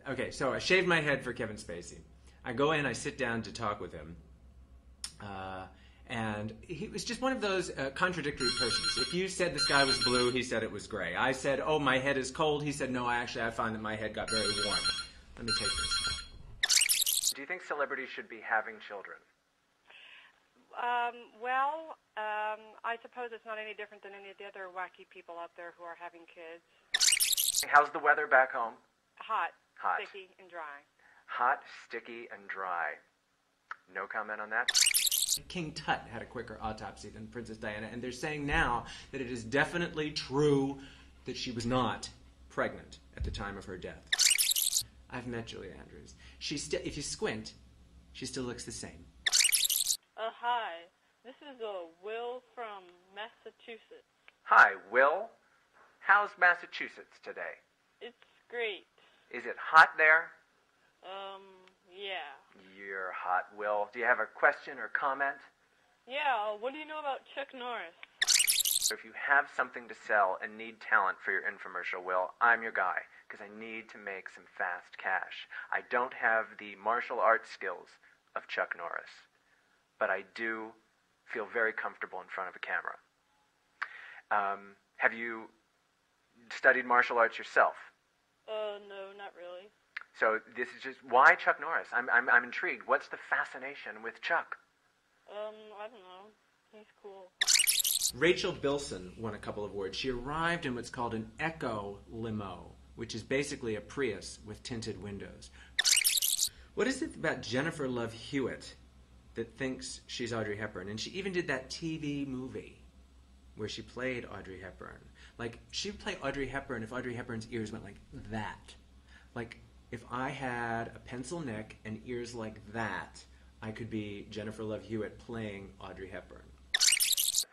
Okay, so I shaved my head for Kevin Spacey. I go in, I sit down to talk with him. And he was just one of those contradictory persons. If you said the sky was blue, he said it was gray. I said, oh, my head is cold. He said, no, I find that my head got very warm. Let me take this. Do you think celebrities should be having children? I suppose it's not any different than any of the other wacky people out there who are having kids. How's the weather back home? Hot. Sticky, and dry. Hot, sticky, and dry. No comment on that? King Tut had a quicker autopsy than Princess Diana, and they're saying now that it is definitely true that she was not pregnant at the time of her death. I've met Julie Andrews. If you squint, she still looks the same. Hi. This is Will from Massachusetts. Hi, Will. How's Massachusetts today? It's great. Is it hot there? Yeah. You're hot, Will. Do you have a question or comment? Yeah, what do you know about Chuck Norris? If you have something to sell and need talent for your infomercial, Will, I'm your guy, because I need to make some fast cash. I don't have the martial arts skills of Chuck Norris, but I do feel very comfortable in front of a camera. Have you studied martial arts yourself? No, not really. So this is just, why Chuck Norris? I'm intrigued. What's the fascination with Chuck? I don't know. He's cool. Rachel Bilson won a couple of awards. She arrived in what's called an Echo limo, which is basically a Prius with tinted windows. What is it about Jennifer Love Hewitt that thinks she's Audrey Hepburn? And she even did that TV movie where she played Audrey Hepburn. Like, she would play Audrey Hepburn if Audrey Hepburn's ears went like that. Like, if I had a pencil neck and ears like that, I could be Jennifer Love Hewitt playing Audrey Hepburn.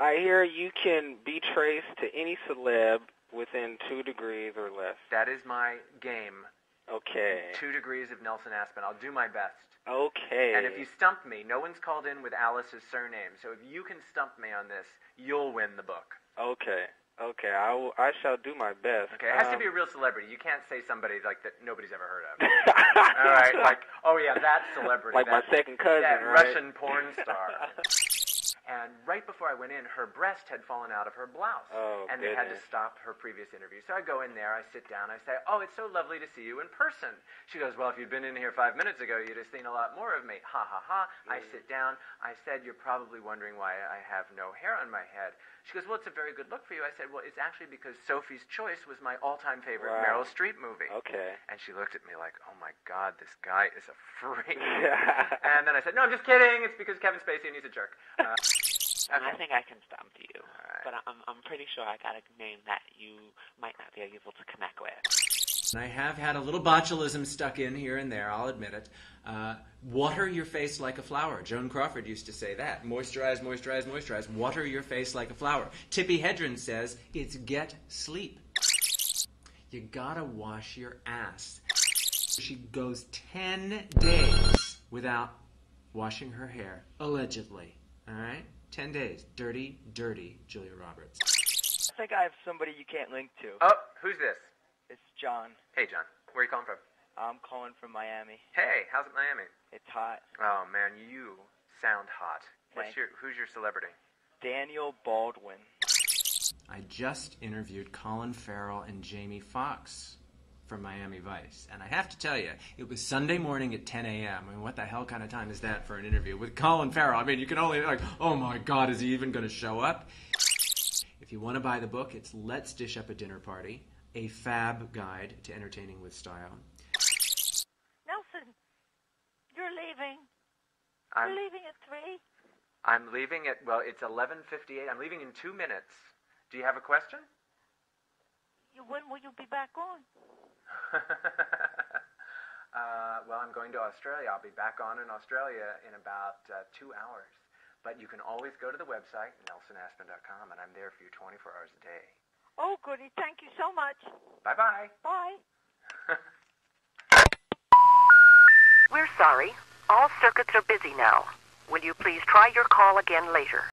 I hear you can be traced to any celeb within 2 degrees or less. That is my game. Okay. 2 degrees of Nelson Aspen. I'll do my best. Okay. And if you stump me, no one's called in with Alice's surname, so if you can stump me on this, you'll win the book. Okay. Okay, I shall do my best. Okay, it has to be a real celebrity. You can't say somebody like that nobody's ever heard of. All right, like, oh yeah, that celebrity. Like my second cousin, that right? Russian porn star. And right before I went in, her breast had fallen out of her blouse. Oh, and they had to stop her previous interview. So I go in there, I sit down, I say, oh, it's so lovely to see you in person. She goes, well, if you'd been in here 5 minutes ago, you'd have seen a lot more of me. Ha, ha, ha. I sit down. I said, you're probably wondering why I have no hair on my head. She goes, well, it's a very good look for you. I said, well, it's actually because Sophie's Choice was my all-time favorite Meryl Streep movie. Okay. And she looked at me like, oh, my God, this guy is a freak. And then I said, no, I'm just kidding. It's because Kevin Spacey and he's a jerk. Okay. I think I can stump you, but I'm pretty sure I got a name that you might not be able to connect with. I have had a little botulism stuck in here and there, I'll admit it. Water your face like a flower. Joan Crawford used to say that. Moisturize, moisturize, moisturize. Water your face like a flower. Tippi Hedren says it's get sleep. You gotta wash your ass. She goes 10 days without washing her hair, allegedly. All right? 10 days. Dirty, dirty Julia Roberts. I think I have somebody you can't link to. Oh, who's this? It's John. Hey, John. Where are you calling from? I'm calling from Miami. Hey, how's it Miami? It's hot. Oh, man, you sound hot. Thanks. Who's your celebrity? Daniel Baldwin. I just interviewed Colin Farrell and Jamie Foxx from Miami Vice. And I have to tell you, it was Sunday morning at 10 a.m. I mean, what the hell kind of time is that for an interview with Colin Farrell? I mean, you can only, like, oh my God, is he even going to show up? If you want to buy the book, it's Let's Dish Up a Dinner Party, a fab guide to entertaining with style. Nelson, you're leaving. You're leaving at 3? I'm leaving at, well, it's 11:58. I'm leaving in 2 minutes. Do you have a question? When will you be back on? Well, I'm going to Australia. I'll be back on in Australia in about 2 hours. But you can always go to the website, nelsonaspen.com, and I'm there for you 24 hours a day. Oh, goody. Thank you so much. Bye-bye. Bye. We're sorry. All circuits are busy now. Will you please try your call again later?